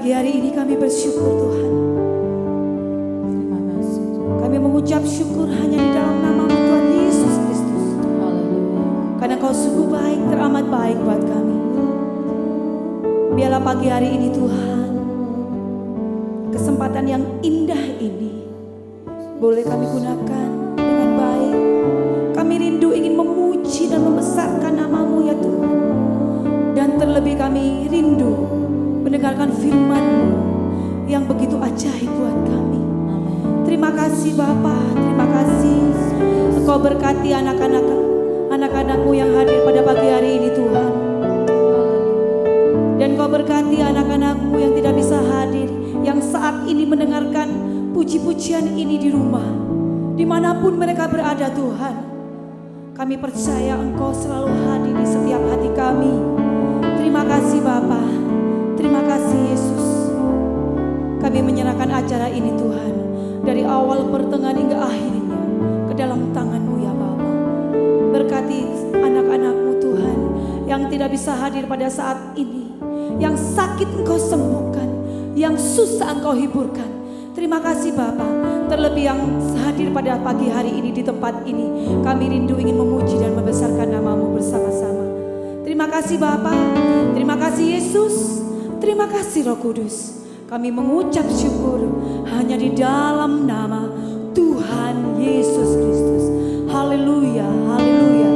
Pagi hari ini kami bersyukur Tuhan. Terima kasih Tuhan. Kami mengucap syukur hanya di dalam nama Tuhan Yesus Kristus. Haleluya. Karena Kau sungguh baik, teramat baik buat kami. Biarlah pagi hari ini Tuhan, kesempatan yang indah ini boleh kami gunakan dengan baik. Kami rindu ingin memuji dan membesarkan nama-Mu ya Tuhan. Dan terlebih kami rindu mendengarkan firman-Mu yang begitu ajaib buat kami. Terima kasih Bapa, terima kasih Engkau berkati anak-anak-Mu yang hadir pada pagi hari ini Tuhan. Dan Kau berkati anak-anak-Mu yang tidak bisa hadir, yang saat ini mendengarkan puji-pujian ini di rumah, dimanapun mereka berada Tuhan. Kami percaya Engkau selalu hadir di setiap hati kami. Terima kasih Bapa, terima kasih Yesus. Kami menyerahkan acara ini Tuhan, dari awal pertengahan hingga akhirnya ke dalam tangan-Mu ya Bapa. Berkati anak-anak-Mu Tuhan yang tidak bisa hadir pada saat ini, yang sakit Engkau sembuhkan, yang susah Engkau hiburkan. Terima kasih Bapa. Terlebih yang hadir pada pagi hari ini di tempat ini, kami rindu ingin memuji dan membesarkan nama-Mu bersama-sama. Terima kasih Bapa, terima kasih Yesus, terima kasih Roh Kudus. Kami mengucap syukur hanya di dalam nama Tuhan Yesus Kristus. Haleluya, haleluya.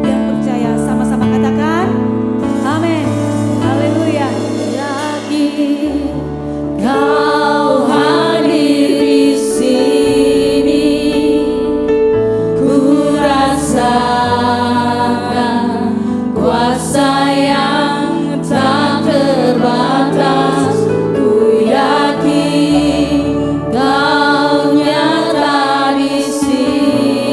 Yang percaya sama-sama katakan amin. Haleluya. Lagi Kau hadir di sini, ku rasakan kuasa yang tak terbatas. Ku yakin Kau nyata di sini.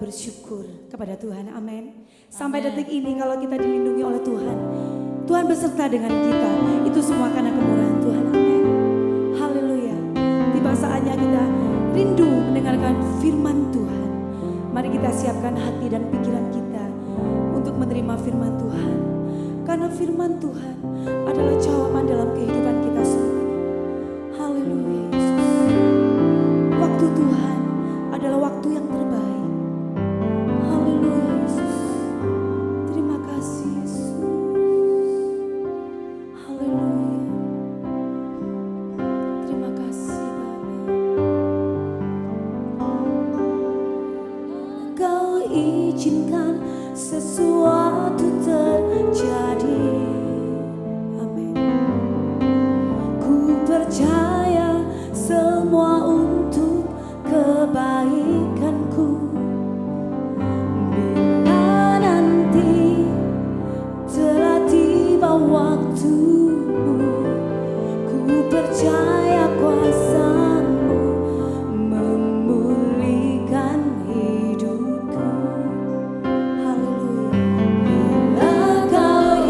bersyukur kepada Tuhan. Amin. Sampai detik ini kalau kita dilindungi oleh Tuhan, Tuhan beserta dengan kita. Itu semua karena kemurahan Tuhan. Amin. Haleluya. Tiba saatnya kita rindu mendengarkan firman Tuhan. Mari kita siapkan hati dan pikiran kita untuk menerima firman Tuhan. Karena firman Tuhan adalah jawaban dalam kehidupan kita semua. Haleluya Yesus. Waktu Tuhan adalah waktu yang terbaik. Haleluya Yesus. Terima kasih Yesus. Haleluya. Terima kasih Bapa. Kau izinkan sesuatu terjadi. Amin. Ku percaya semua untuk kebaikanku. Bila nanti telah tiba waktumu, ku percaya kuasa-Mu memulihkan hidupku. Haleluya. Bila kau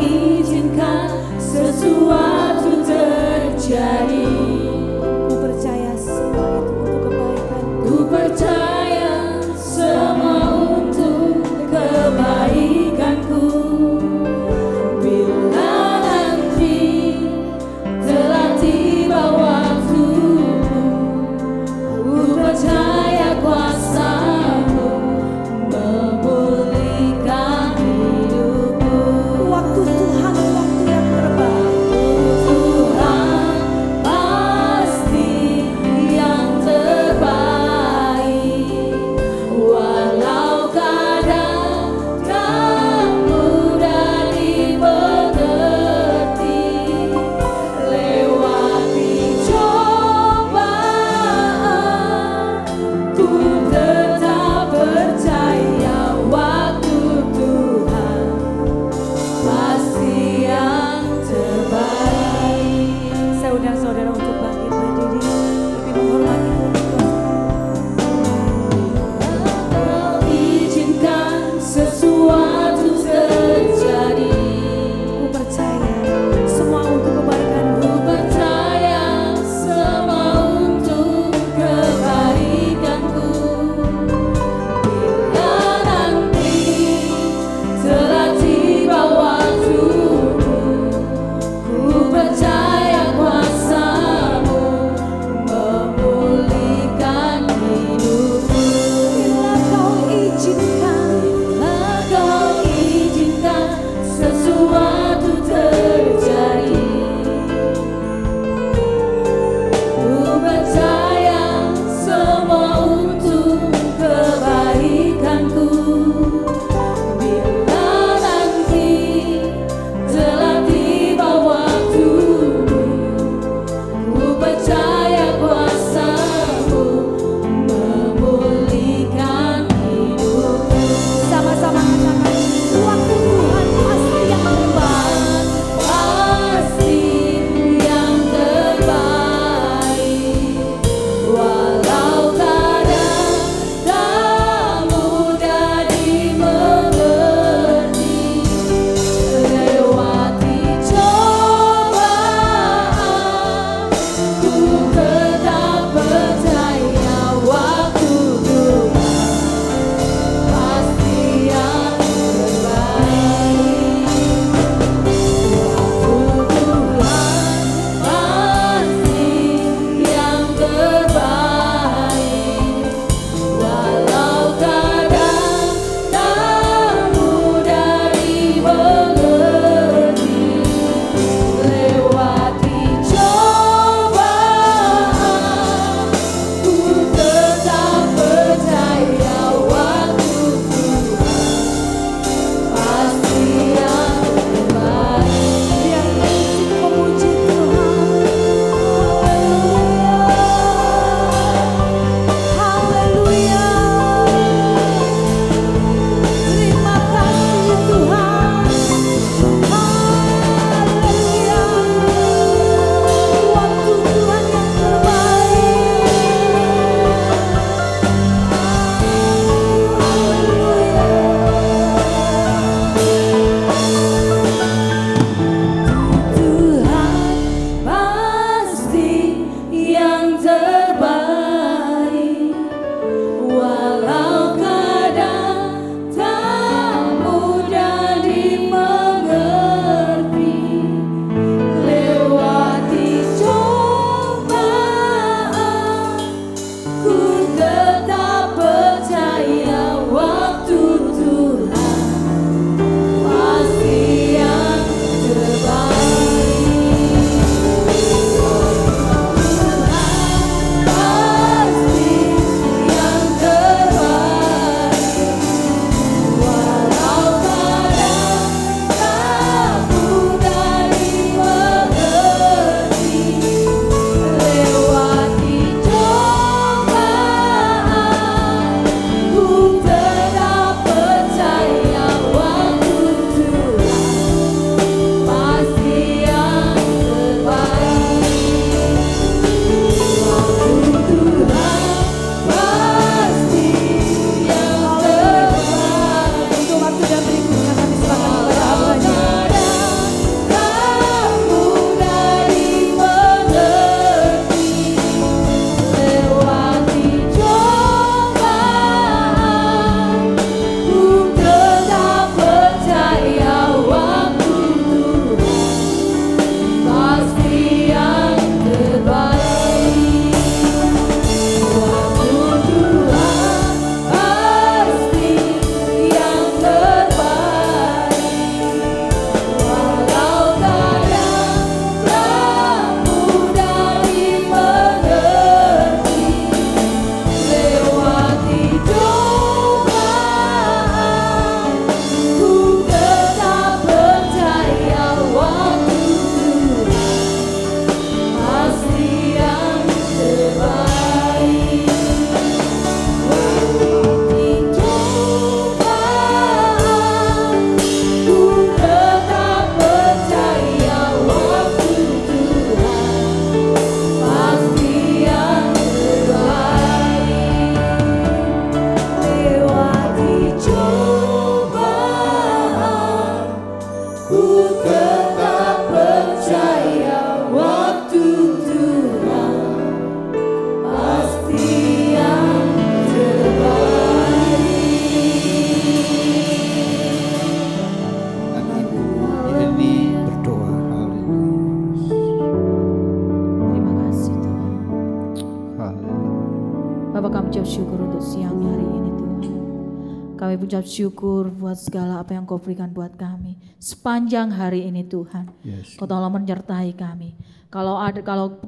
Kami ucap syukur buat segala apa yang Kau berikan buat kami sepanjang hari ini Tuhan. Yes. Kau tolong menyertai kami. Kalau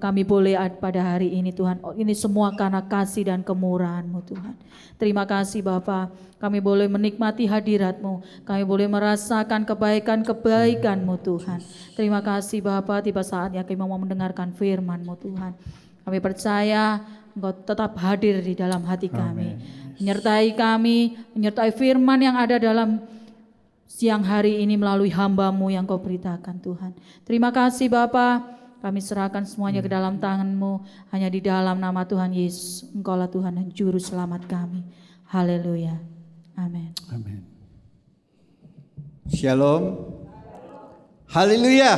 kami boleh ada pada hari ini Tuhan, ini semua karena kasih dan kemurahan-Mu Tuhan. Terima kasih Bapa, kami boleh menikmati hadirat-Mu, kami boleh merasakan kebaikan-kebaikan-Mu Tuhan. Terima kasih Bapa, tiba saatnya kami mau mendengarkan firman-Mu Tuhan. Kami percaya Engkau tetap hadir di dalam hati kami. Menyertai kami, menyertai firman yang ada dalam siang hari ini melalui hamba-Mu yang Kau beritakan Tuhan. Terima kasih Bapa, kami serahkan semuanya ke dalam tangan-Mu, hanya di dalam nama Tuhan Yesus. Engkaulah Tuhan dan Juru Selamat kami. Haleluya. Amin. Amin. Shalom. Haleluya.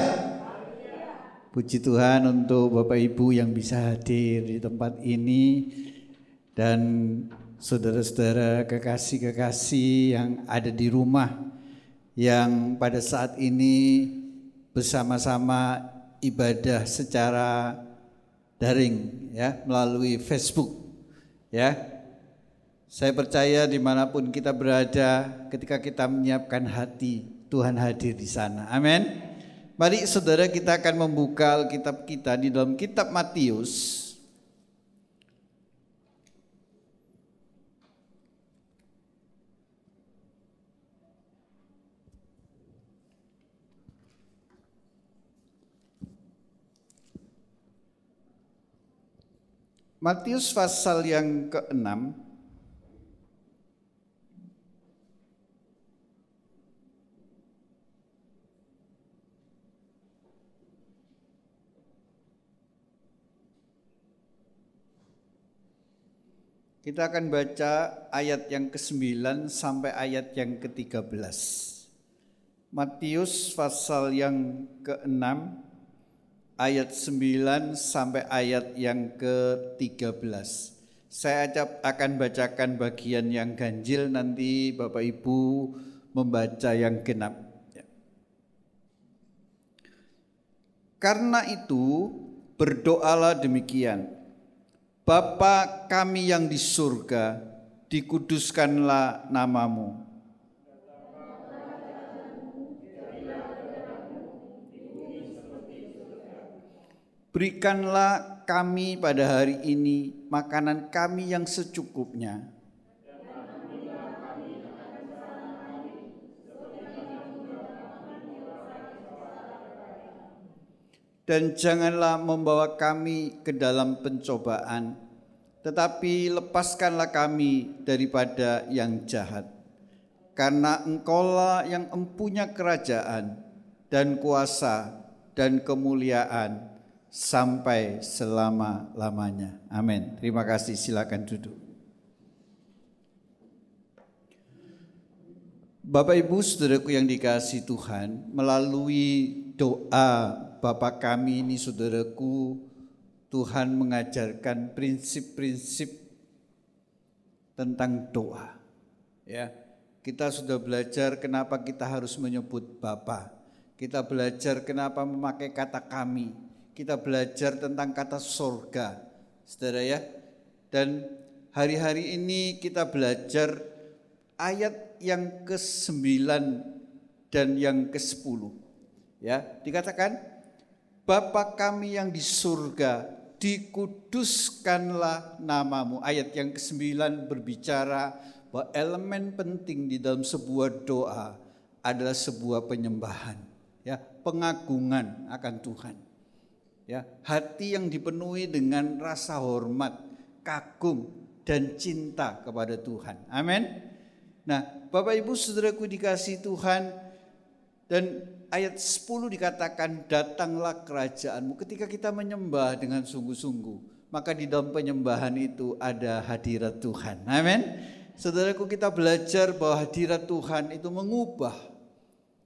Puji Tuhan untuk Bapak Ibu yang bisa hadir di tempat ini dan saudara-saudara kekasih-kekasih yang ada di rumah yang pada saat ini bersama-sama ibadah secara daring ya, melalui Facebook ya. Saya percaya dimanapun kita berada, ketika kita menyiapkan hati, Tuhan hadir di sana. Amin. Mari saudara, kita akan membuka Alkitab kita di dalam kitab Matius. Matius pasal yang ke-6. Kita akan baca ayat yang ke-9 sampai ayat yang ke-13. Matius pasal yang ke-6 ayat 9 sampai ayat yang ke-13. Saya akan bacakan bagian yang ganjil, nanti Bapak Ibu membaca yang genap. Karena itu berdoalah demikian. Bapa kami yang di surga, dikuduskanlah nama-Mu. Berikanlah kami pada hari ini makanan kami yang secukupnya. Dan janganlah membawa kami ke dalam pencobaan, tetapi lepaskanlah kami daripada yang jahat. Karena Engkaulah yang empunya kerajaan dan kuasa dan kemuliaan sampai selama-lamanya. Amin. Terima kasih, silakan duduk. Bapak Ibu saudaraku yang dikasihi Tuhan, melalui doa Bapa kami ini saudaraku, Tuhan mengajarkan prinsip-prinsip tentang doa. Ya, kita sudah belajar kenapa kita harus menyebut Bapa. Kita belajar kenapa memakai kata kami. Kita belajar tentang kata sorga, saudara ya. Dan hari-hari ini kita belajar ayat yang ke-9 dan yang ke-10. Ya, dikatakan Bapa kami yang di surga, dikuduskanlah nama-Mu. Ayat yang ke-9 berbicara bahwa elemen penting di dalam sebuah doa adalah sebuah penyembahan, ya, pengagungan akan Tuhan. Ya, hati yang dipenuhi dengan rasa hormat, kagum dan cinta kepada Tuhan. Amin. Nah, Bapak Ibu saudaraku dikasihi Tuhan, dan ayat 10 dikatakan datanglah kerajaan-Mu. Ketika kita menyembah dengan sungguh-sungguh, maka di dalam penyembahan itu ada hadirat Tuhan. Amin. Saudaraku, kita belajar bahwa hadirat Tuhan itu mengubah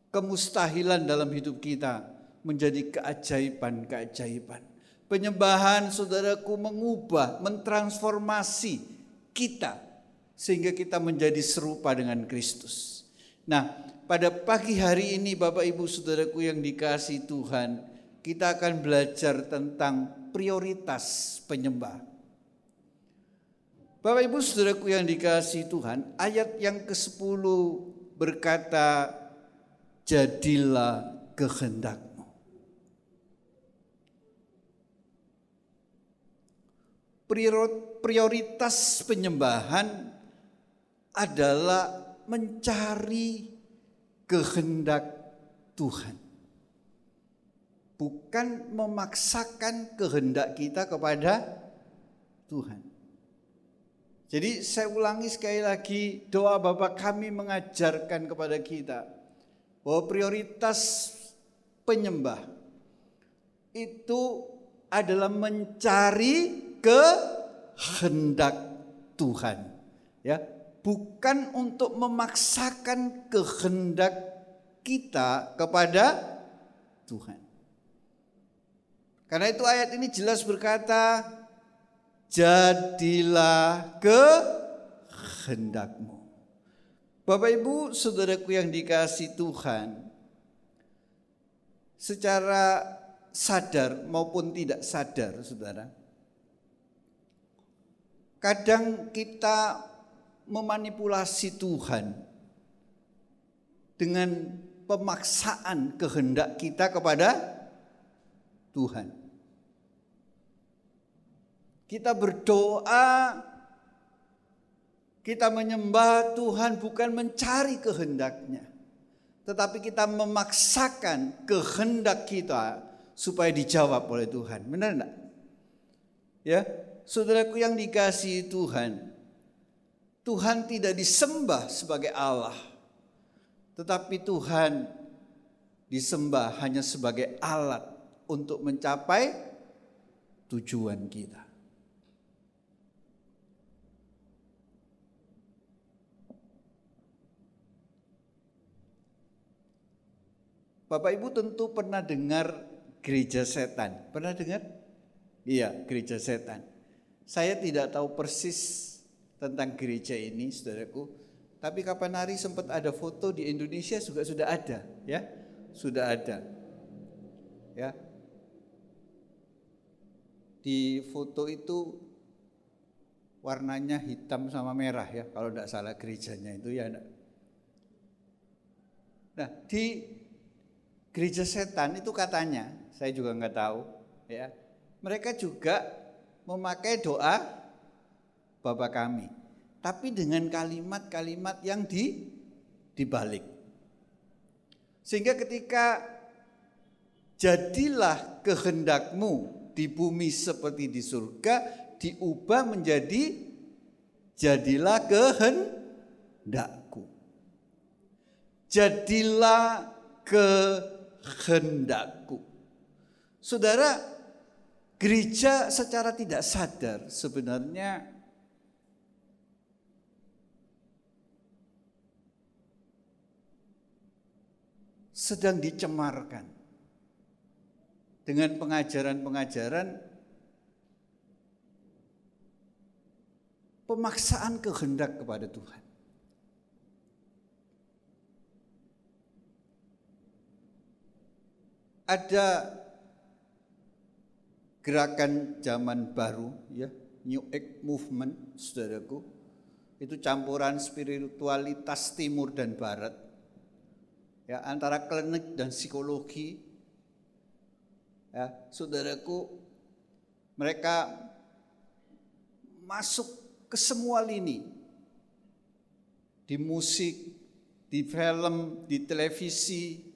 kemustahilan dalam hidup kita menjadi keajaiban-keajaiban. Penyembahan saudaraku mengubah, mentransformasi kita sehingga kita menjadi serupa dengan Kristus. Nah, pada pagi hari ini Bapak Ibu saudaraku yang dikasihi Tuhan, kita akan belajar tentang prioritas penyembah. Bapak Ibu Saudaraku yang dikasihi Tuhan, ayat yang ke-10 berkata, jadilah kehendakmu. Prioritas penyembahan adalah mencari kehendak Tuhan. Bukan memaksakan kehendak kita kepada Tuhan. Jadi saya ulangi sekali lagi, doa Bapa kami mengajarkan kepada kita bahwa prioritas penyembah itu adalah mencari kehendak Tuhan, ya, bukan untuk memaksakan kehendak kita kepada Tuhan. Karena itu ayat ini jelas berkata, jadilah kehendakmu. Bapak Ibu Saudaraku yang dikasihi Tuhan, secara sadar maupun tidak sadar, saudara, kadang kita memanipulasi Tuhan dengan pemaksaan kehendak kita kepada Tuhan. Kita berdoa, kita menyembah Tuhan bukan mencari kehendaknya, tetapi kita memaksakan kehendak kita supaya dijawab oleh Tuhan. Benar enggak? Ya, saudaraku yang dikasihi Tuhan, Tuhan tidak disembah sebagai Allah, tetapi Tuhan disembah hanya sebagai alat untuk mencapai tujuan kita. Bapak Ibu tentu pernah dengar gereja setan. Pernah dengar? Iya, gereja setan. Saya tidak tahu persis tentang gereja ini, saudaraku. Tapi kapan hari sempat ada foto di Indonesia juga sudah ada, ya. Sudah ada. Ya. Di foto itu warnanya hitam sama merah ya, kalau tidak salah gerejanya itu ya. Nah, di gereja setan itu katanya, saya juga nggak tahu, ya. Mereka juga memakai doa Bapa kami, tapi dengan kalimat-kalimat yang dibalik. Sehingga ketika jadilah kehendakmu di bumi seperti di surga, diubah menjadi jadilah kehendakku. Jadilah kehendakku. Saudara, gereja secara tidak sadar sebenarnya sedang dicemarkan dengan pengajaran-pengajaran pemaksaan kehendak kepada Tuhan. Ada gerakan zaman baru, ya, New Age Movement, saudaraku. Itu campuran spiritualitas timur dan barat, ya, antara klinik dan psikologi. Ya, saudaraku, mereka masuk ke semua lini, di musik, di film, di televisi,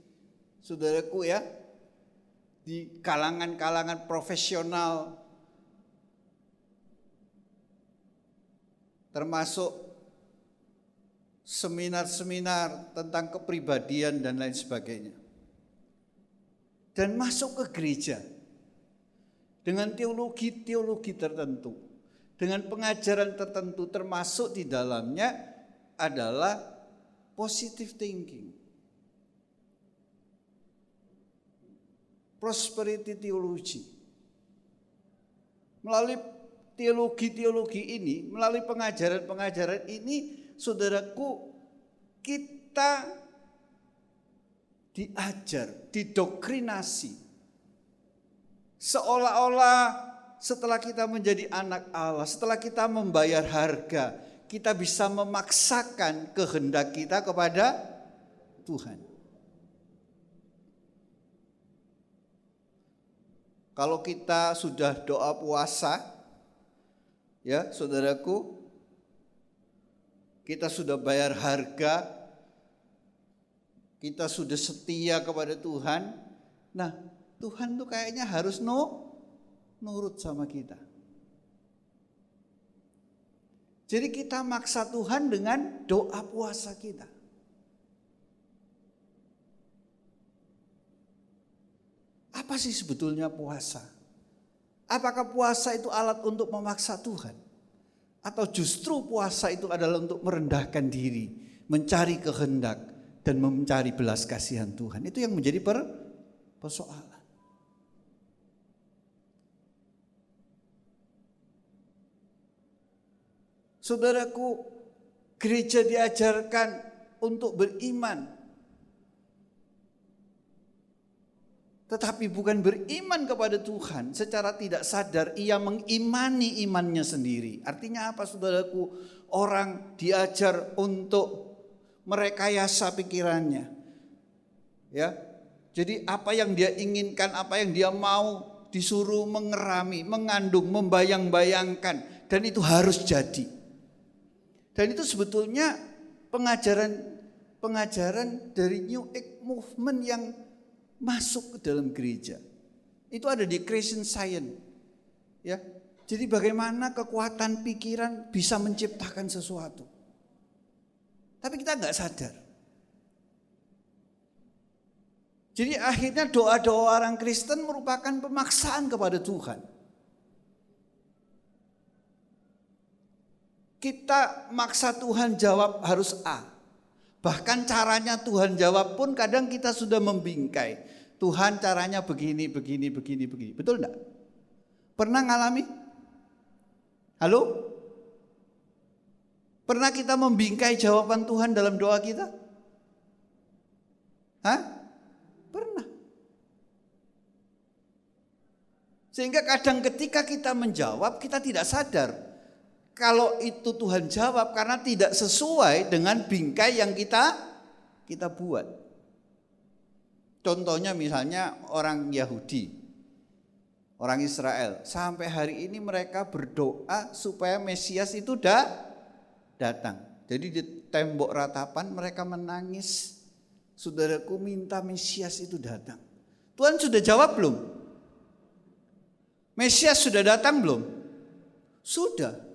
saudaraku ya, di kalangan-kalangan profesional, termasuk seminar-seminar tentang kepribadian dan lain sebagainya. Dan masuk ke gereja dengan teologi-teologi tertentu, dengan pengajaran tertentu, termasuk di dalamnya adalah positive thinking, prosperity theology. Melalui teologi-teologi ini, melalui pengajaran-pengajaran ini, saudaraku, kita diajar, didoktrinasi, seolah-olah setelah kita menjadi anak Allah, setelah kita membayar harga, kita bisa memaksakan kehendak kita kepada Tuhan. Kalau kita sudah doa puasa, ya saudaraku, kita sudah bayar harga, kita sudah setia kepada Tuhan. Nah, Tuhan tuh kayaknya harus nurut sama kita. Jadi kita maksa Tuhan dengan doa puasa kita. Apa sih sebetulnya puasa? Apakah puasa itu alat untuk memaksa Tuhan? Atau justru puasa itu adalah untuk merendahkan diri, mencari kehendak, dan mencari belas kasihan Tuhan? Itu yang menjadi persoalan. Saudaraku, gereja diajarkan untuk beriman, tetapi bukan beriman kepada Tuhan. Secara tidak sadar ia mengimani imannya sendiri. Artinya apa, saudaraku? Orang diajar untuk merekayasa pikirannya, ya. Jadi apa yang dia inginkan, apa yang dia mau, disuruh mengerami, mengandung, membayang-bayangkan, dan itu harus jadi. Dan itu sebetulnya pengajaran dari New Age Movement yang masuk ke dalam gereja. Itu ada di Christian Science, ya. Jadi bagaimana kekuatan pikiran bisa menciptakan sesuatu. Tapi kita nggak sadar. Jadi akhirnya doa-doa orang Kristen merupakan pemaksaan kepada Tuhan. Kita maksa Tuhan jawab harus A. Bahkan caranya Tuhan jawab pun kadang kita sudah membingkai. Tuhan caranya begini. Betul enggak? Pernah ngalami? Halo? Pernah kita membingkai jawaban Tuhan dalam doa kita? Hah? Pernah. Sehingga kadang ketika kita menjawab, kita tidak sadar kalau itu Tuhan jawab karena tidak sesuai dengan bingkai yang kita buat. Contohnya misalnya orang Yahudi, orang Israel, sampai hari ini mereka berdoa supaya Mesias itu datang. Jadi di tembok ratapan mereka menangis, saudaraku, minta Mesias itu datang. Tuhan sudah jawab belum? Mesias sudah datang belum? Sudah.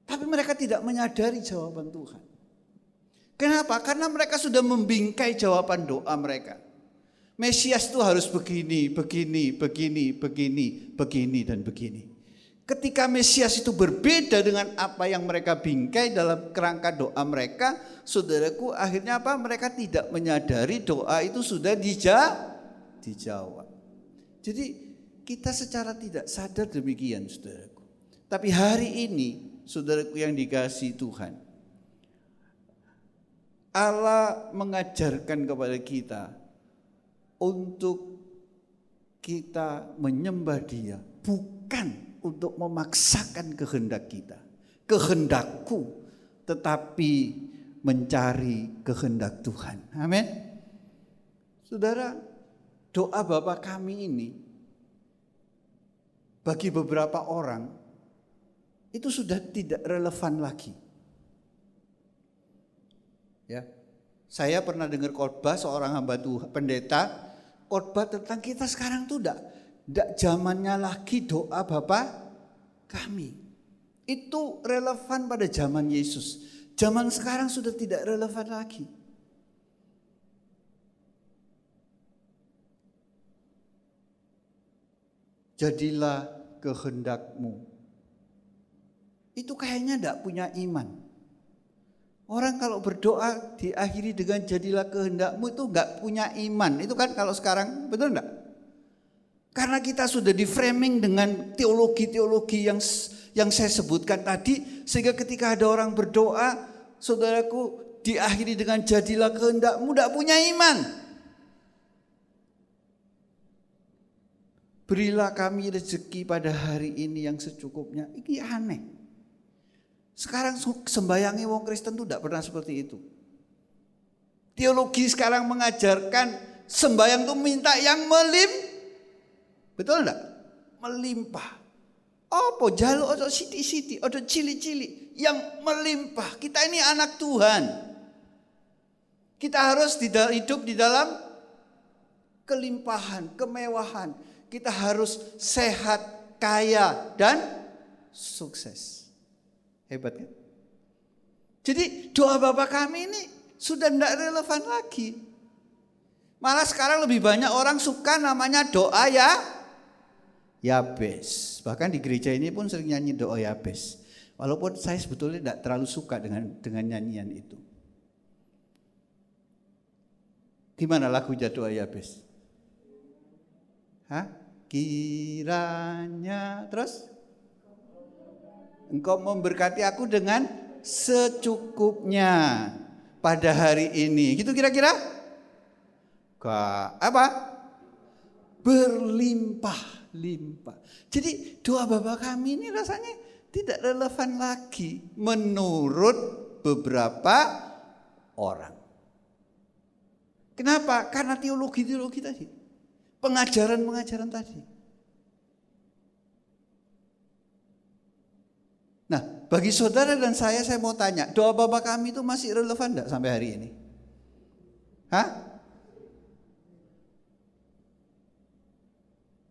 Tapi mereka tidak menyadari jawaban Tuhan. Kenapa? Karena mereka sudah membingkai jawaban doa mereka. Mesias itu harus begini, dan begini. Ketika Mesias itu berbeda dengan apa yang mereka bingkai dalam kerangka doa mereka, saudaraku, akhirnya apa? Mereka tidak menyadari doa itu sudah dijawab. Jadi kita secara tidak sadar demikian, saudaraku. Tapi hari ini, saudaraku yang dikasihi Tuhan, Allah mengajarkan kepada kita untuk kita menyembah Dia, bukan untuk memaksakan kehendak kita, kehendakku, tetapi mencari kehendak Tuhan. Amin. Saudara, doa Bapa kami ini bagi beberapa orang itu sudah tidak relevan lagi. Ya, saya pernah dengar khotbah seorang hamba Tuhan, pendeta, khotbah tentang kita sekarang tuh tidak zamannya lagi doa Bapa kami. Itu relevan pada zaman Yesus. Zaman sekarang sudah tidak relevan lagi. Jadilah kehendakmu. Itu kayaknya tidak punya iman. Orang kalau berdoa diakhiri dengan jadilah kehendakmu itu enggak punya iman. Itu kan kalau sekarang, betul enggak? Karena kita sudah di framing dengan teologi-teologi yang saya sebutkan tadi, sehingga ketika ada orang berdoa, saudaraku, diakhiri dengan jadilah kehendakmu, enggak punya iman. berilah kami rezeki pada hari ini yang secukupnya. Ini aneh. Sekarang sembayangi wong Kristen itu tidak pernah seperti itu. Teologi sekarang mengajarkan sembahyang itu minta yang betul enggak? Melimpah. Apa jaluk ojo siti-siti, ojo cili-cili, yang melimpah. Kita ini anak Tuhan. Kita harus hidup di dalam kelimpahan, kemewahan. Kita harus sehat, kaya, dan sukses. Hebat kan? Jadi doa Bapa kami ini sudah tidak relevan lagi. Malah sekarang lebih banyak orang suka namanya doa Yabes. Bahkan di gereja ini pun sering nyanyi doa Yabes. Walaupun saya sebetulnya tidak terlalu suka dengan nyanyian itu. Gimana lagunya doa Yabes? Hah? Kiranya terus Engkau memberkati aku dengan secukupnya pada hari ini. Gitu kira-kira? Apa? Berlimpah-limpah. Jadi doa Bapa kami ini rasanya tidak relevan lagi menurut beberapa orang. Kenapa? Karena teologi-teologi tadi. Pengajaran-pengajaran tadi. Nah, bagi saudara dan saya mau tanya, doa Bapa kami itu masih relevan enggak sampai hari ini? Hah?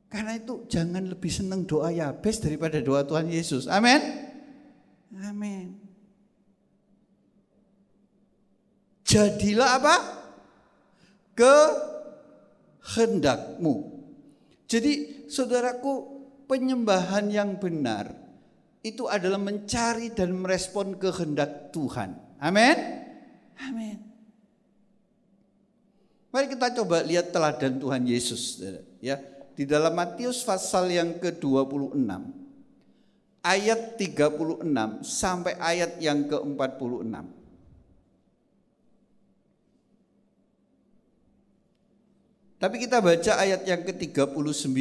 Karena itu jangan lebih senang doa Yabes daripada doa Tuhan Yesus. Amin. Amin. Jadilah apa? Kehendakmu. Jadi saudaraku, penyembahan yang benar itu adalah mencari dan merespon kehendak Tuhan. Amin. Amin. Mari kita coba lihat teladan Tuhan Yesus, ya. Di dalam Matius pasal yang ke-26 ayat 36 sampai ayat yang ke-46. Tapi kita baca ayat yang ke-39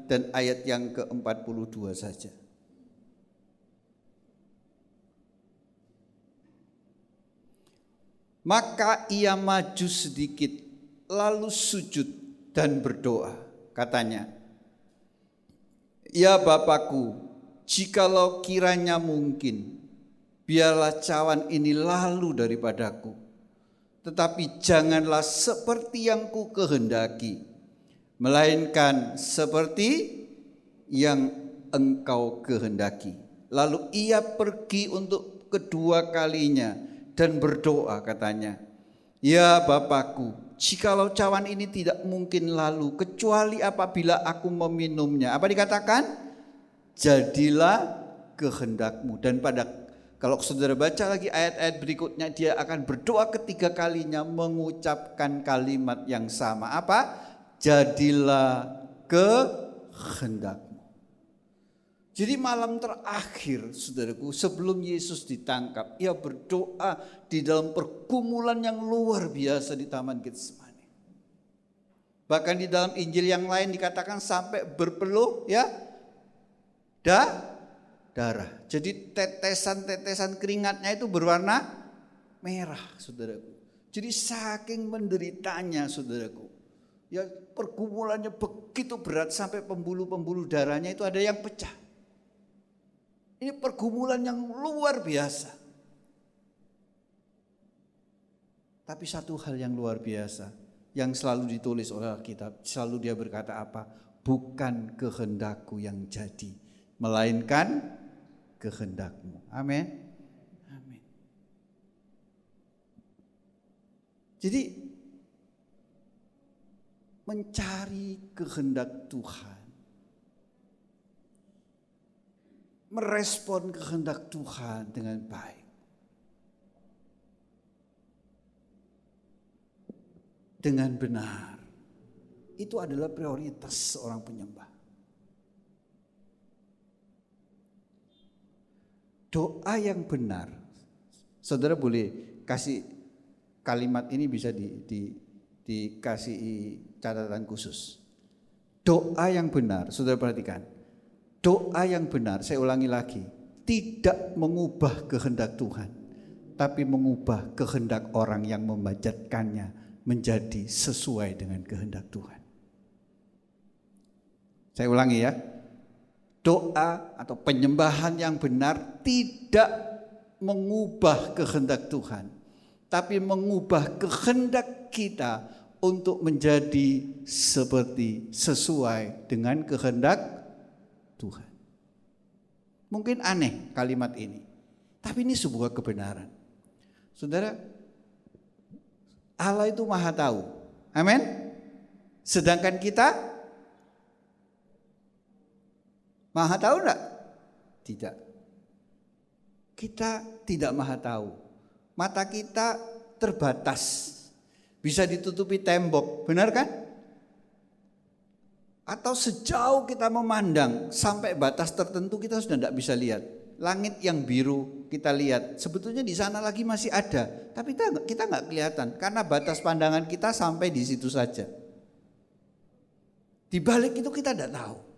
dan ayat yang ke-42 saja. Maka ia maju sedikit, lalu sujud dan berdoa. Katanya, ya Bapakku, jikalau kiranya mungkin, biarlah cawan ini lalu daripadaku. Tetapi janganlah seperti yang ku kehendaki, melainkan seperti yang engkau kehendaki. Lalu ia pergi untuk kedua kalinya dan berdoa, katanya, ya Bapakku, jikalau cawan ini tidak mungkin lalu, kecuali apabila aku meminumnya. Apa dikatakan? Jadilah kehendakmu. Dan kalau saudara baca lagi ayat-ayat berikutnya, dia akan berdoa ketiga kalinya mengucapkan kalimat yang sama. Apa? Jadilah kehendakmu. Jadi malam terakhir, saudaraku, sebelum Yesus ditangkap, ia berdoa di dalam pergumulan yang luar biasa di Taman Getsemani. Bahkan di dalam Injil yang lain dikatakan sampai berpeluh ya darah. Jadi tetesan-tetesan keringatnya itu berwarna merah, saudaraku. Jadi saking menderitanya, saudaraku. Ya pergumulannya begitu berat sampai pembuluh-pembuluh darahnya itu ada yang pecah. Ini pergumulan yang luar biasa. Tapi satu hal yang luar biasa yang selalu ditulis oleh Alkitab, selalu dia berkata apa? Bukan kehendakku yang jadi, melainkan kehendakmu. Amin. Amin. Jadi mencari kehendak Tuhan, merespon kehendak Tuhan dengan baik, dengan benar, itu adalah prioritas seorang penyembah. Doa yang benar, saudara boleh kasih kalimat ini, bisa dikasih catatan khusus. Doa yang benar, saudara perhatikan. Doa yang benar, saya ulangi lagi, tidak mengubah kehendak Tuhan, tapi mengubah kehendak orang yang memanjatkannya menjadi sesuai dengan kehendak Tuhan. Saya ulangi ya. Doa atau penyembahan yang benar tidak mengubah kehendak Tuhan, tapi mengubah kehendak kita untuk menjadi seperti sesuai dengan kehendak Tuhan. Mungkin aneh kalimat ini, tapi ini sebuah kebenaran. Saudara, Allah itu Maha Tahu. Amin. Sedangkan kita Maha tahu enggak? Tidak. Kita tidak maha tahu. Mata kita terbatas. Bisa ditutupi tembok, benar kan? Atau sejauh kita memandang sampai batas tertentu kita sudah tidak bisa lihat. Langit yang biru kita lihat, sebetulnya di sana lagi masih ada, tapi kita nggak kelihatan karena batas pandangan kita sampai di situ saja. Di balik itu kita tidak tahu.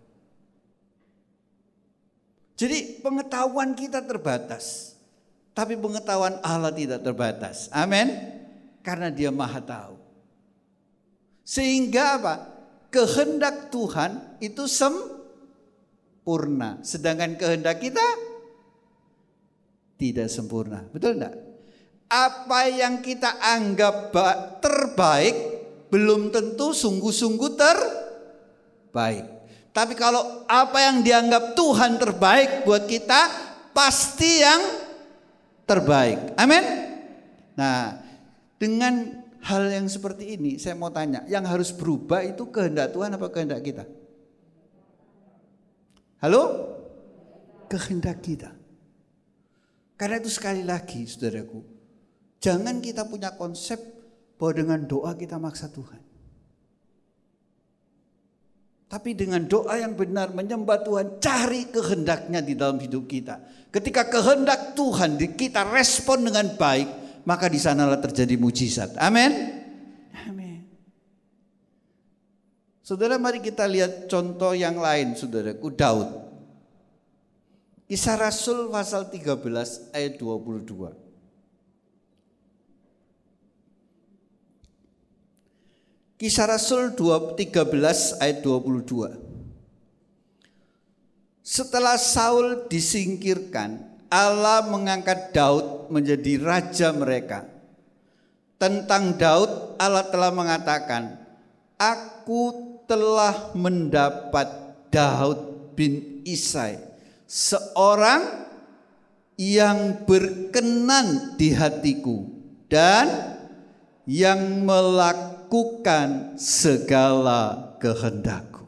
Jadi pengetahuan kita terbatas, tapi pengetahuan Allah tidak terbatas. Amin. Karena Dia Maha Tahu. Sehingga apa? Kehendak Tuhan itu sempurna, sedangkan kehendak kita tidak sempurna. Betul enggak? Apa yang kita anggap terbaik belum tentu sungguh-sungguh terbaik. Tapi kalau apa yang dianggap Tuhan terbaik buat kita, pasti yang terbaik. Amin. Nah, dengan hal yang seperti ini, saya mau tanya, yang harus berubah itu kehendak Tuhan apa kehendak kita? Halo? Kehendak kita. Karena itu sekali lagi, saudaraku, jangan kita punya konsep bahwa dengan doa kita maksa Tuhan. Tapi dengan doa yang benar menyembah Tuhan, cari kehendaknya di dalam hidup kita. Ketika kehendak Tuhan kita respon dengan baik, maka di sanalah terjadi mujizat. Amin. Amin. Saudara, mari kita lihat contoh yang lain, saudaraku, Daud. Kisah Rasul pasal 13 ayat 22. Kisah Rasul 13 ayat 22. Setelah Saul disingkirkan, Allah mengangkat Daud menjadi raja mereka. Tentang Daud, Allah telah mengatakan, Aku telah mendapat Daud bin Isai, seorang yang berkenan di hatiku dan yang melakukan segala kehendakku.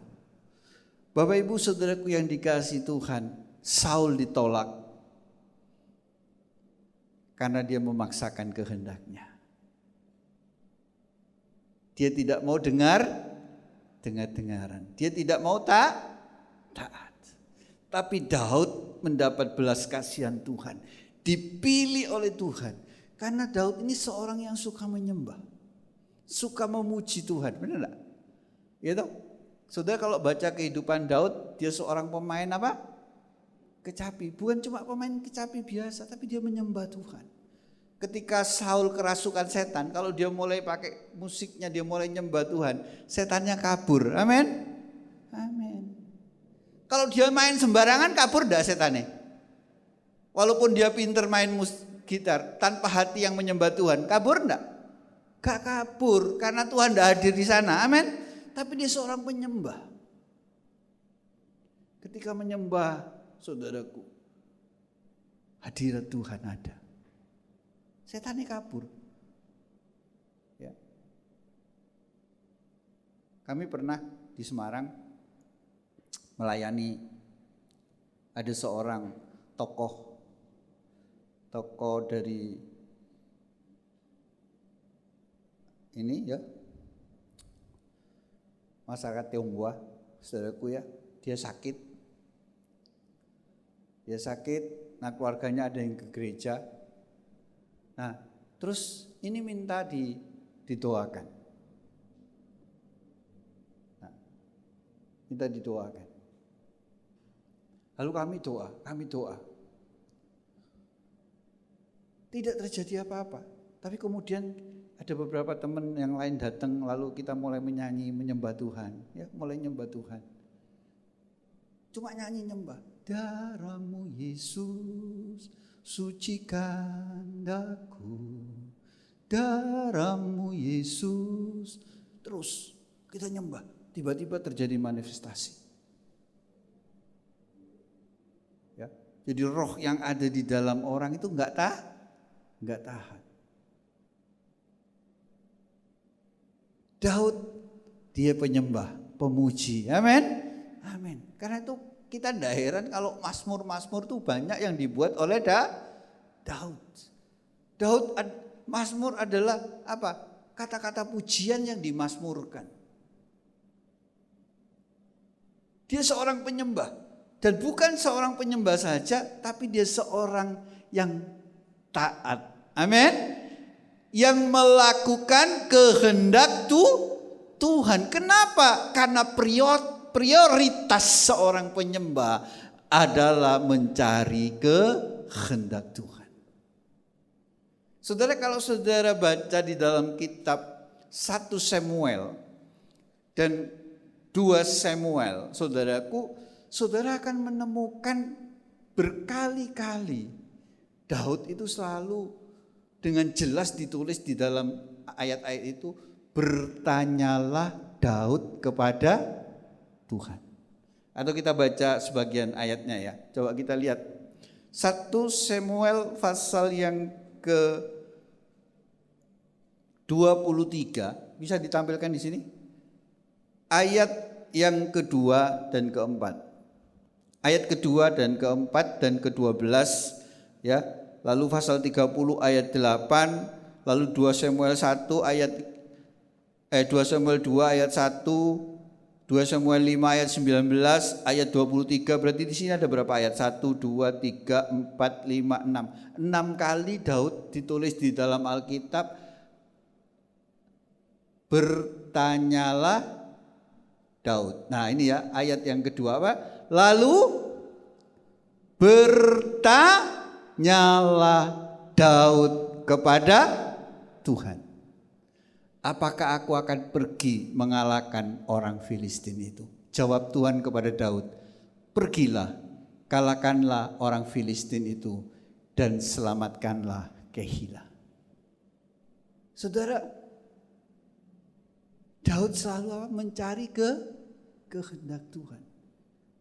Bapak Ibu Saudaraku yang dikasihi Tuhan, Saul ditolak karena dia memaksakan kehendaknya. Dia tidak mau dengar-dengaran. Dia tidak mau taat. Tapi Daud mendapat belas kasihan Tuhan, dipilih oleh Tuhan. Karena Daud ini seorang yang suka menyembah, suka memuji Tuhan, benar enggak? Ya toh? Saudara kalau baca kehidupan Daud, dia seorang pemain apa? Kecapi. Bukan cuma pemain kecapi biasa, tapi dia menyembah Tuhan. Ketika Saul kerasukan setan, kalau dia mulai pakai musiknya, dia mulai nyembah Tuhan, setannya kabur. Amin. Amin. Kalau dia main sembarangan, kabur enggak setannya? Walaupun dia pinter main gitar tanpa hati yang menyembah Tuhan, kabur enggak? Gak kabur karena Tuhan enggak hadir di sana. Amin. Tapi dia seorang penyembah. Ketika menyembah, saudaraku, hadirat Tuhan ada. Setannya kabur. Ya. Kami pernah di Semarang melayani, ada seorang tokoh dari ini ya, masyarakat Tionghoa, saudaraku ya, dia sakit, nah keluarganya ada yang ke gereja, nah terus ini minta didoakan. Nah, minta didoakan. Lalu kami doa. Tidak terjadi apa-apa. Tapi kemudian ada beberapa teman yang lain datang, lalu kita mulai menyanyi, menyembah Tuhan. Ya, mulai nyembah Tuhan. Cuma nyanyi nyembah. Darahmu Yesus, sucikan daku. Darahmu Yesus. Terus kita nyembah. Tiba-tiba terjadi manifestasi. Ya, jadi roh yang ada di dalam orang itu enggak tahan. Daud dia penyembah, pemuji. Amin. Amin. Karena itu kita tidak heran kalau mazmur-mazmur itu banyak yang dibuat oleh Daud. Mazmur adalah apa? Kata-kata pujian yang dimazmurkan. Dia seorang penyembah. Dan bukan seorang penyembah saja, tapi dia seorang yang taat. Amin. Yang melakukan kehendak Tuhan. Kenapa? Karena prioritas seorang penyembah adalah mencari kehendak Tuhan. Saudara, kalau saudara baca di dalam kitab 1 Samuel dan 2 Samuel, saudaraku, saudara akan menemukan berkali-kali Daud itu selalu dengan jelas ditulis di dalam ayat-ayat itu, bertanyalah Daud kepada Tuhan. Atau kita baca sebagian ayatnya ya. Coba kita lihat 1 Samuel pasal yang ke 23, bisa ditampilkan di sini. Ayat yang kedua dan keempat. Ayat kedua dan keempat dan ke-12 ya. Lalu pasal 30 ayat 8, lalu 2 Samuel 1 ayat 2 Samuel 2 ayat 1, 2 Samuel 5 ayat 19, ayat 23. Berarti di sini ada berapa ayat? 1 2 3 4 5 6. 6 kali Daud ditulis di dalam Alkitab. Bertanyalah Daud. Nah, ini ya ayat yang kedua apa? Lalu bertanyalah Daud kepada Tuhan. Apakah aku akan pergi mengalahkan orang Filistin itu? Jawab Tuhan kepada Daud, pergilah, kalahkanlah orang Filistin itu dan selamatkanlah Kehilah. Saudara, Daud selalu mencari kehendak Tuhan.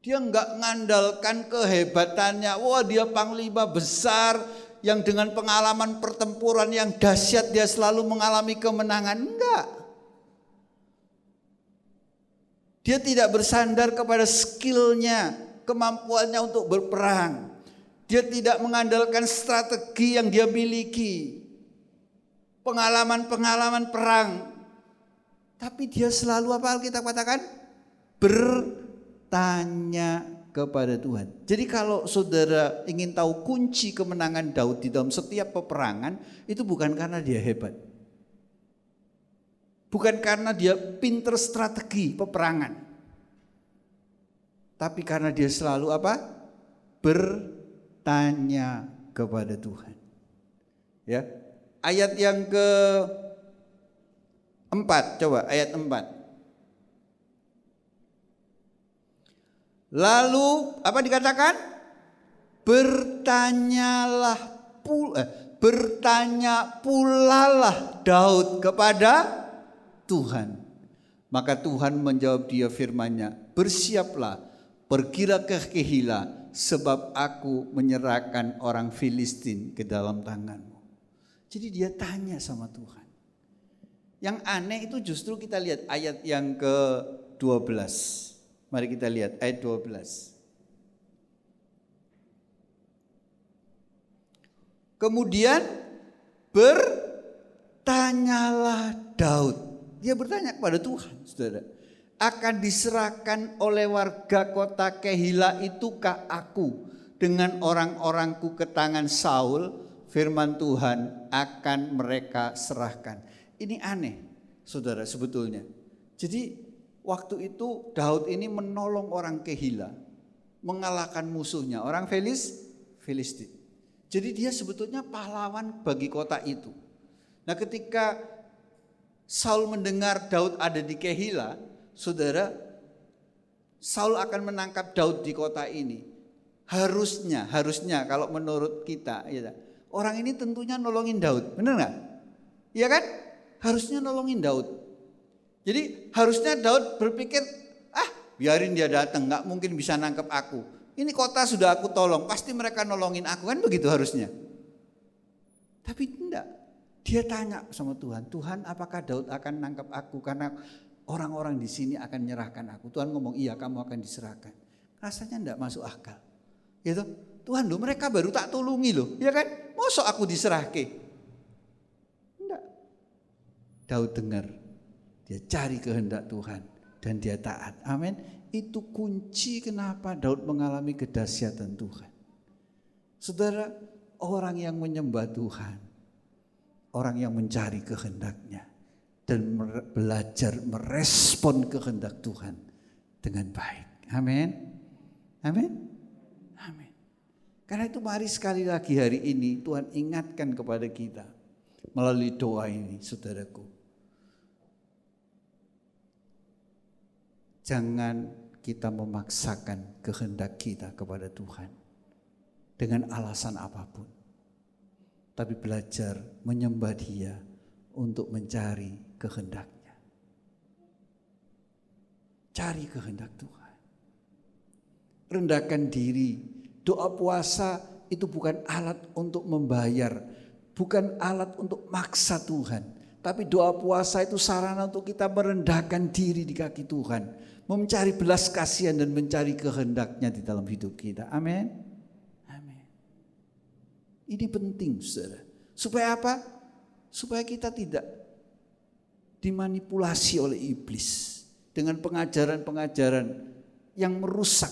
Dia enggak mengandalkan kehebatannya. Wah, dia panglima besar yang dengan pengalaman pertempuran yang dahsyat dia selalu mengalami kemenangan. Enggak. Dia tidak bersandar kepada skillnya, kemampuannya untuk berperang. Dia tidak mengandalkan strategi yang dia miliki, pengalaman-pengalaman perang. Tapi dia selalu apa kita katakan? Bertanya kepada Tuhan. Jadi kalau saudara ingin tahu kunci kemenangan Daud di dalam setiap peperangan, itu bukan karena dia hebat. Bukan karena dia pinter strategi peperangan. Tapi karena dia selalu apa? Bertanya kepada Tuhan. Ya. Ayat yang ke-4, coba ayat 4. Lalu apa dikatakan? Bertanya pulalah Daud kepada Tuhan. Maka Tuhan menjawab dia firman-Nya, bersiaplah, pergilah ke Kehilah, sebab aku menyerahkan orang Filistin ke dalam tanganmu. Jadi dia tanya sama Tuhan. Yang aneh itu justru kita lihat ayat yang ke-12. Mari kita lihat ayat 12. Kemudian bertanyalah Daud. Dia bertanya kepada Tuhan, saudara. Akan diserahkan oleh warga kota Kehilah itukah aku dengan orang-orangku ke tangan Saul? Firman Tuhan, akan mereka serahkan. Ini aneh, saudara, sebetulnya. Jadi waktu itu Daud ini menolong orang Kehila, mengalahkan musuhnya, orang Filistin. Jadi dia sebetulnya pahlawan bagi kota itu. Nah ketika Saul mendengar Daud ada di Kehila, saudara, Saul akan menangkap Daud di kota ini. Harusnya kalau menurut kita, ya, orang ini tentunya nolongin Daud, benar nggak? Iya kan? Harusnya nolongin Daud. Jadi harusnya Daud berpikir, biarin dia datang, nggak mungkin bisa nangkep aku. Ini kota sudah aku tolong, pasti mereka nolongin aku, kan begitu harusnya. Tapi enggak, dia tanya sama Tuhan, Tuhan apakah Daud akan nangkep aku karena orang-orang di sini akan menyerahkan aku. Tuhan ngomong, iya kamu akan diserahkan. Rasanya enggak masuk akal. Gitu. Tuhan loh, mereka baru tak tolongi loh, ya kan? Mosok aku diserahke? Enggak. Daud dengar, dia cari kehendak Tuhan dan dia taat. Amin. Itu kunci kenapa Daud mengalami kedahsyatan Tuhan. Saudara, orang yang menyembah Tuhan, orang yang mencari kehendaknya dan belajar merespon kehendak Tuhan dengan baik. Amin. Amin. Amin. Karena itu mari sekali lagi hari ini Tuhan ingatkan kepada kita melalui doa ini, saudaraku. Jangan kita memaksakan kehendak kita kepada Tuhan dengan alasan apapun. Tapi belajar menyembah Dia untuk mencari kehendaknya. Cari kehendak Tuhan. Rendahkan diri. Doa puasa itu bukan alat untuk membayar, bukan alat untuk maksa Tuhan. Tapi doa puasa itu sarana untuk kita merendahkan diri di kaki Tuhan, mencari belas kasihan dan mencari kehendaknya di dalam hidup kita. Amin. Amin. Ini penting, saudara. Supaya apa? Supaya kita tidak dimanipulasi oleh iblis dengan pengajaran-pengajaran yang merusak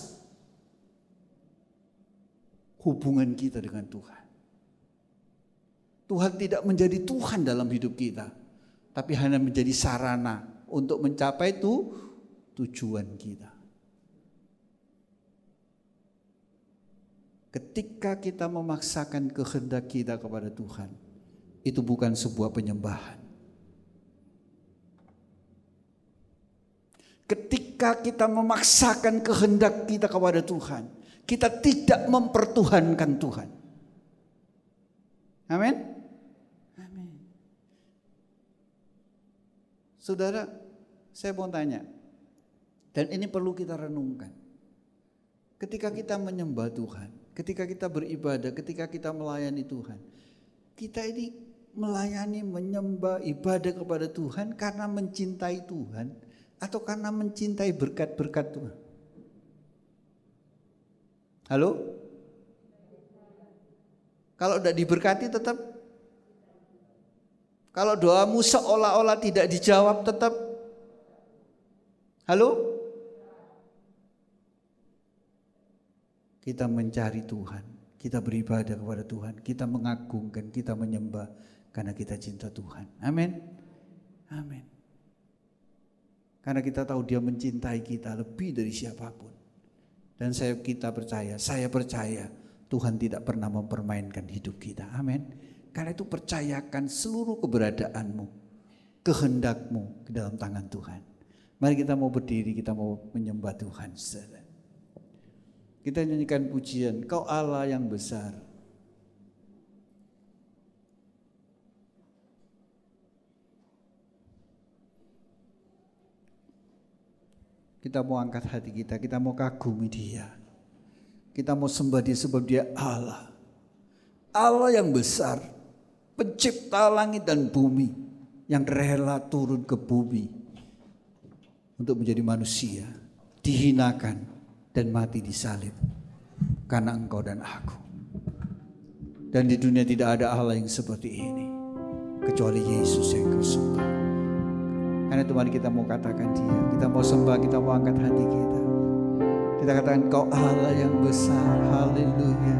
hubungan kita dengan Tuhan. Tuhan tidak menjadi Tuhan dalam hidup kita, tapi hanya menjadi sarana untuk mencapai tujuan kita. Ketika kita memaksakan kehendak kita kepada Tuhan, itu bukan sebuah penyembahan. Ketika kita memaksakan kehendak kita kepada Tuhan, kita tidak mempertuhankan Tuhan. Amin. Amin. Saudara, saya mau tanya, dan ini perlu kita renungkan. Ketika kita menyembah Tuhan, ketika kita beribadah, ketika kita melayani Tuhan, kita ini melayani, menyembah, ibadah kepada Tuhan karena mencintai Tuhan atau karena mencintai berkat-berkat Tuhan? Halo? Kalau tidak diberkati tetap? Kalau doamu seolah-olah tidak dijawab tetap? Halo? Kita mencari Tuhan, kita beribadah kepada Tuhan, kita mengagungkan, kita menyembah karena kita cinta Tuhan. Amin. Amin. Karena kita tahu Dia mencintai kita lebih dari siapapun. Dan saya percaya Tuhan tidak pernah mempermainkan hidup kita. Amin. Karena itu percayakan seluruh keberadaanmu, kehendakmu ke dalam tangan Tuhan. Mari kita mau berdiri, kita mau menyembah Tuhan. Kita nyanyikan pujian, Kau Allah yang besar. Kita mau angkat hati kita mau kagumi Dia. Kita mau sembah Dia sebab Dia Allah. Allah yang besar, pencipta langit dan bumi, yang rela turun ke bumi untuk menjadi manusia, dihinakan dan mati di salib karena engkau dan aku. Dan di dunia tidak ada Allah yang seperti ini kecuali Yesus yang kau sembah. Karena itu mari kita mau katakan Dia, kita mau sembah, kita mau angkat hati kita. Kita katakan Kau Allah yang besar, haleluya.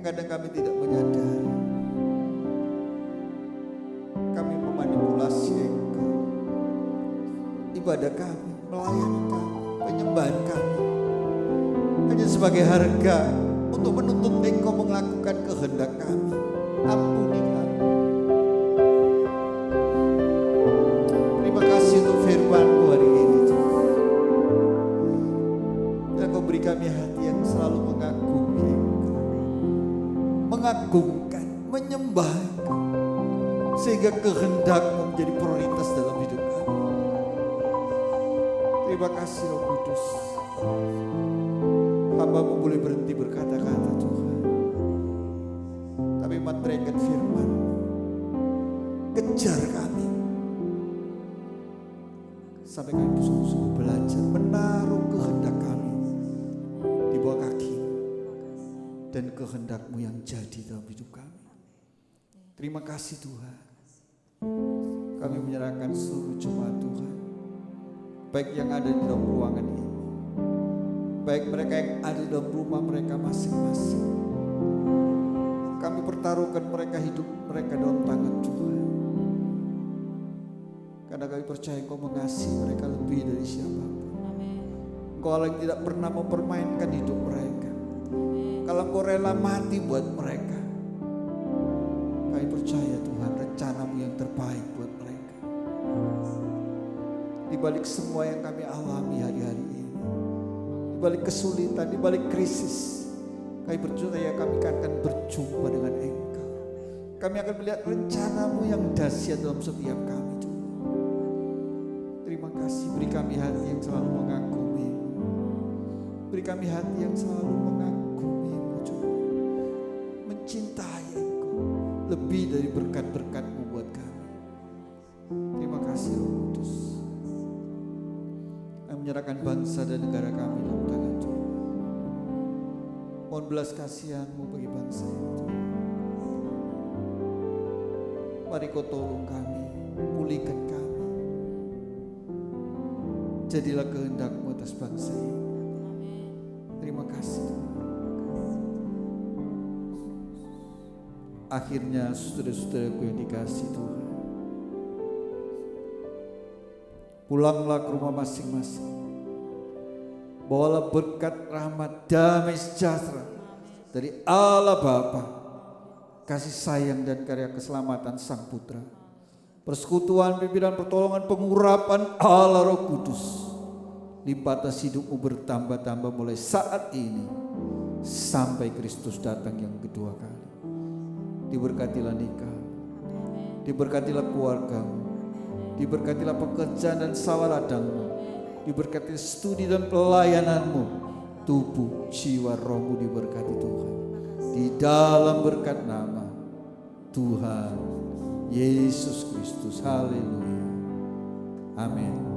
yang kadang kami tidak menyadari. Kami memanipulasi Engkau. Ibadah kami, melayani kami, penyembahan kami hanya sebagai harga untuk menuntut Engkau melakukan kehendak kami. Ampuni kami. Terima kasih untuk firman-Mu hari ini, Tuhan. Dan Kau beri kami hati yang selalu mengagumi Engkau, mengagungkan, menyembah Engkau, sehingga kehendak-Mu menjadi prioritas dalam hidup kami. Terima kasih Roh Kudus. Hamba-Mu boleh berhenti berkata-kata Tuhan, tapi menerangkan firman, kejar kami sampai kami sungguh-sungguh belajar menaruh kehendak kami di bawah kaki-Mu dan kehendak-Mu yang jadi dalam hidup kami. Terima kasih Tuhan. Kami menyerahkan seluruh jemaat Tuhan, baik yang ada di dalam ruangan ini, baik mereka yang ada di dalam rumah mereka masing-masing. Kami pertaruhkan mereka, hidup mereka dalam tangan Tuhan. Karena kami percaya Engkau mengasihi mereka lebih dari siapapun. Engkau Allah yang tidak pernah mempermainkan hidup mereka. Kalau Engkau rela mati buat mereka, kami percaya Tuhan rencana-Mu yang terbaik buat mereka. Di balik semua yang kami alami hari-hari ini, di balik kesulitan, di balik krisis, kami percaya kami akan berjumpa dengan Engkau. Kami akan melihat rencana-Mu yang dahsyat dalam setiap kami, Tuhan. Terima kasih, beri kami hati yang selalu mengagumi-Mu. Beri kami hati yang selalu mengagumi-Mu, Tuhan. Mencintai Engkau lebih dari berkat-berkat-Mu buat kami. Terima kasih Roh Kudus. Kami menyerahkan bangsa dan negara kami dalam tangan Tuhan. Mohon belas kasihan-Mu bagi bangsa itu. Mari Kau tolong kami, pulihkan kami. Jadilah kehendak-Mu atas bangsa ini. Terima kasih Tuhan. Akhirnya saudara-saudaraku yang dikasihi Tuhan, pulanglah ke rumah masing-masing. Bawalah berkat, rahmat, damai sejahtera dari Allah Bapa, kasih sayang dan karya keselamatan Sang Putra, persekutuan, pimpinan, pertolongan, pengurapan Allah Roh Kudus, limpah atas hidupmu bertambah-tambah mulai saat ini sampai Kristus datang yang kedua kali. Diberkatilah nikah, diberkatilah keluargamu, diberkatilah pekerjaan dan sawah ladangmu, diberkati studi dan pelayananmu, tubuh, jiwa, rohmu diberkati Tuhan. Di dalam berkat nama Tuhan Yesus Kristus. Haleluya. Amin.